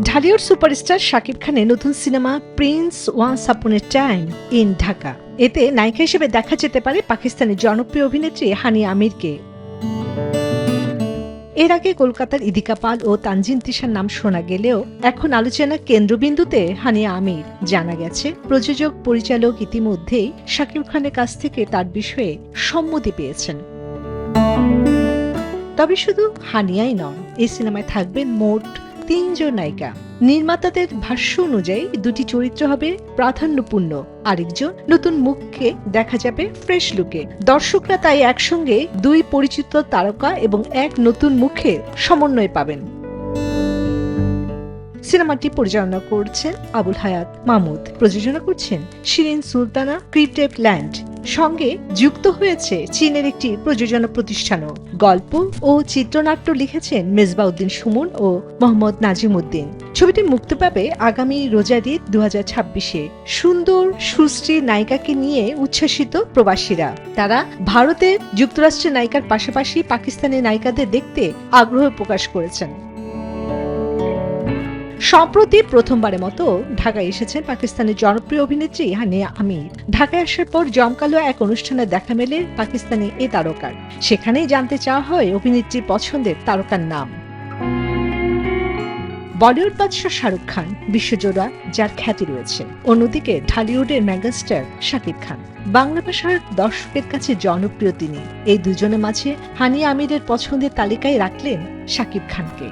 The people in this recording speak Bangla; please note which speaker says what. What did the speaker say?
Speaker 1: ঢালিউড সুপারস্টার শাকিব খানের নতুন cinema Prince once upon A time in Dhaka. এতে নায়িকা হিসেবে দেখা যেতে পারে পাকিস্তানের জনপ্রিয় অভিনেত্রী হানিয়া আমিরকে। এর আগে কলকাতার ইদিকা পাল ও তানজিন তিশার নাম শোনা গেলেও এখন আলোচনার কেন্দ্রবিন্দুতে হানিয়া আমির। জানা গেছে, প্রযোজক পরিচালক ইতিমধ্যেই শাকিব খানের কাছ থেকে তার বিষয়ে সম্মতি পেয়েছেন। তবে শুধু হানিয়াই নন, এই সিনেমায় থাকবেন মোট ৩ জন নায়িকা। নির্মাতাদের ভাষ্য অনুযায়ী দুটি চরিত্র হবে প্রাধান্যপূর্ণ, আরেকজন নতুন মুখকে দেখা যাবে ফ্রেশ লুকে। দর্শকরা তাই একসঙ্গে ২ পরিচিত তারকা এবং এক নতুন মুখের সমন্বয় পাবেন। সিনেমাটি পরিচালনা করছেন আবুল হায়াত মাহমুদ, প্রযোজনা করছেন শিরিন সুলতানা ক্রিয়েটিভ ল্যান্ড, সঙ্গে যুক্ত হয়েছে চীনের একটি প্রযোজনা প্রতিষ্ঠানও। গল্প ও চিত্রনাট্য লিখেছেন মেজবাউদ্দিন সুমন ও মোহাম্মদ নাজিম উদ্দিন। ছবিটি মুক্তি পাবে আগামী রোজার ঈদ ২০২৬-এ। সুন্দর সুশ্রী নায়িকাকে নিয়ে উচ্ছ্বাসিত প্রবাসীরা। তারা ভারতে যুক্তরাষ্ট্রের নায়িকার পাশাপাশি পাকিস্তানের নায়িকাদের দেখতে আগ্রহ প্রকাশ করেছেন। সম্প্রতি প্রথমবারের মতো ঢাকায় এসেছেন পাকিস্তানের জনপ্রিয় অভিনেত্রী হানিয়া আমির। ঢাকায় আসার পর জমকালো এক অনুষ্ঠানে দেখা মেলে পাকিস্তানি এ তারকার। সেখানেই জানতে চাওয়া হয় অভিনেত্রীর পছন্দের তারকার নাম। বলিউড বাদশা শাহরুখ খান বিশ্বজোড়া যার খ্যাতি রয়েছে, অন্যদিকে ঢালিউডের মেগাস্টার শাকিব খান। বাংলা ভাষার দর্শকের কাছে জনপ্রিয় তিনি। এই দুজনের মাঝে হানিয়া আমিরের পছন্দের তালিকায় রাখলেন শাকিব খানকে।